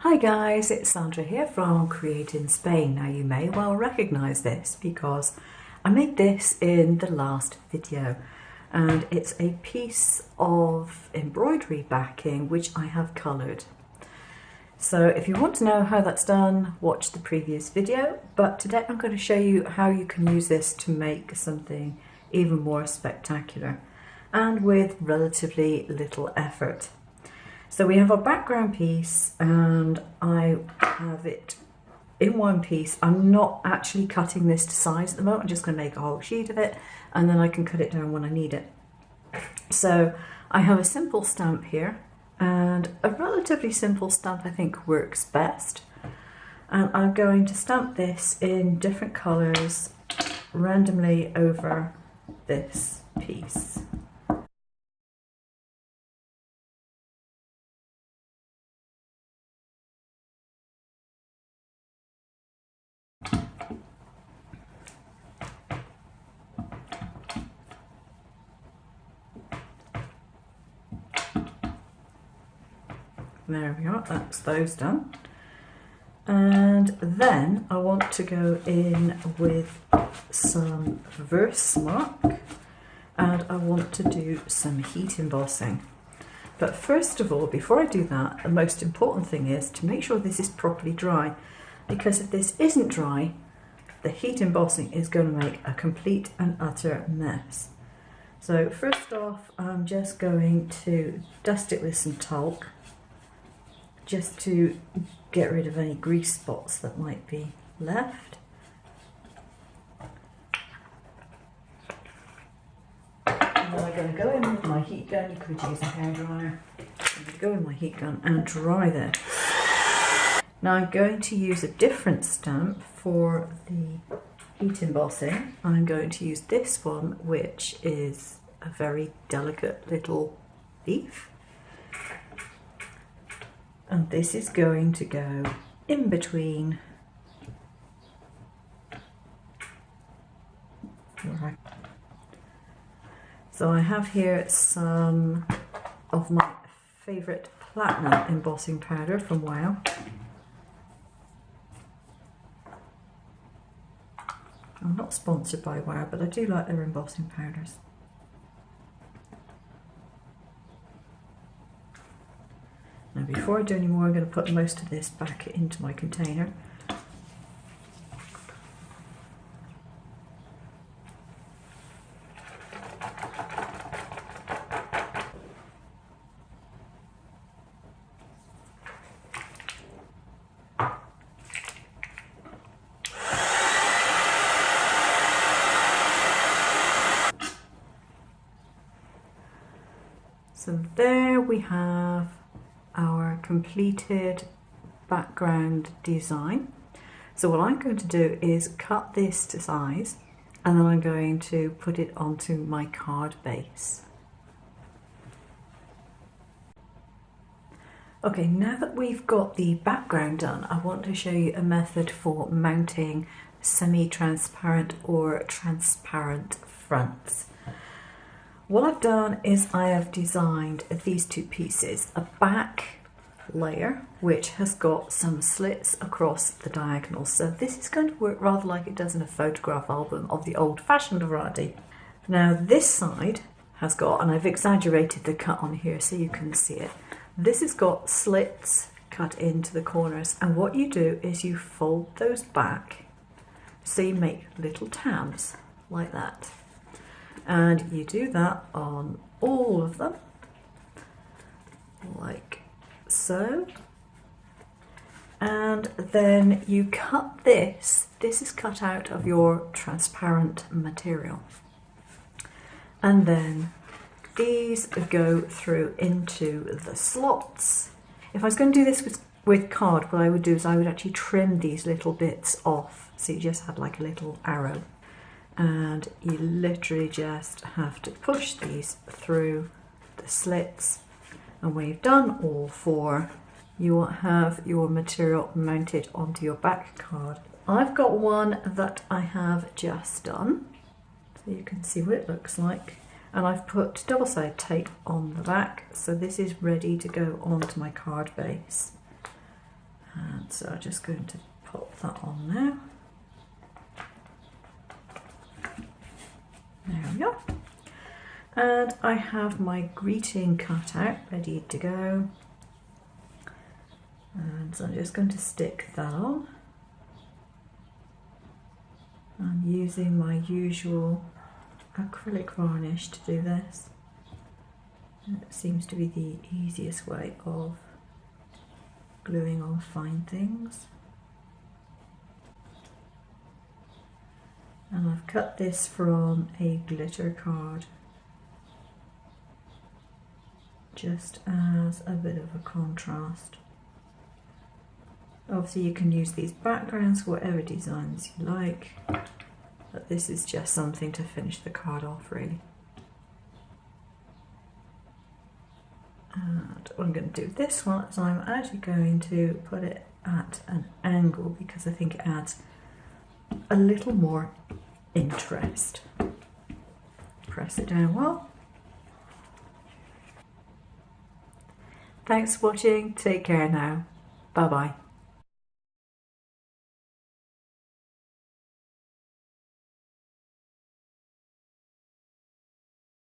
Hi guys, it's Sandra here from Create in Spain. Now you may well recognise this because I made this in the last video and it's a piece of embroidery backing which I have coloured. So if you want to know how that's done, watch the previous video, but today I'm going to show you how you can use this to make something even more spectacular and with relatively little effort. So we have our background piece and I have it in one piece. I'm not actually cutting this to size at the moment. I'm just going to make a whole sheet of it and then I can cut it down when I need it. So I have a simple stamp here and a relatively simple stamp I think works best. And I'm going to stamp this in different colours randomly over this piece. There we are, that's those done. And then I want to go in with some Versamark and I want to do some heat embossing. But first of all, before I do that, the most important thing is to make sure this is properly dry, because if this isn't dry, the heat embossing is going to make a complete and utter mess. So first off, I'm just going to dust it with some talc, just to get rid of any grease spots that might be left. And then I'm going to go in with my heat gun. You could use a hairdryer. I'm going to go in my heat gun and dry this. Now I'm going to use a different stamp for the heat embossing. I'm going to use this one, which is a very delicate little leaf. And this is going to go in between. Right. So I have here some of my favourite platinum embossing powder from Wow. I'm not sponsored by Wow, but I do like their embossing powders. Now before I do any more, I'm going to put most of this back into my container. So there we have our completed background design. So what I'm going to do is cut this to size and then I'm going to put it onto my card base. Okay, now that we've got the background done, I want to show you a method for mounting semi-transparent or transparent fronts. What I've done is I have designed these two pieces, a back layer which has got some slits across the diagonal. So this is going to work rather like it does in a photograph album of the old-fashioned variety. Now this side has got, and I've exaggerated the cut on here so you can see it, this has got slits cut into the corners, and what you do is you fold those back so you make little tabs like that. And you do that on all of them, like so. And then you cut this. This is cut out of your transparent material. And then these go through into the slots. If I was going to do this with card, what I would do is I would actually trim these little bits off. So you just have like a little arrow. And you literally just have to push these through the slits, and when you've done all four you will have your material mounted onto your back card. I've got one that I have just done so you can see what it looks like, and I've put double-sided tape on the back, so this is ready to go onto my card base. And so I'm just going to pop that on now. There we go. And I have my greeting cut out, ready to go. And so I'm just going to stick that on. I'm using my usual acrylic varnish to do this. It seems to be the easiest way of gluing on fine things. And I've cut this from a glitter card, just as a bit of a contrast. Obviously you can use these backgrounds for whatever designs you like, but this is just something to finish the card off really. And what I'm going to do with this one is I'm actually going to put it at an angle because I think it adds a little more interest. Press it down well. Thanks for watching, take care now, bye bye.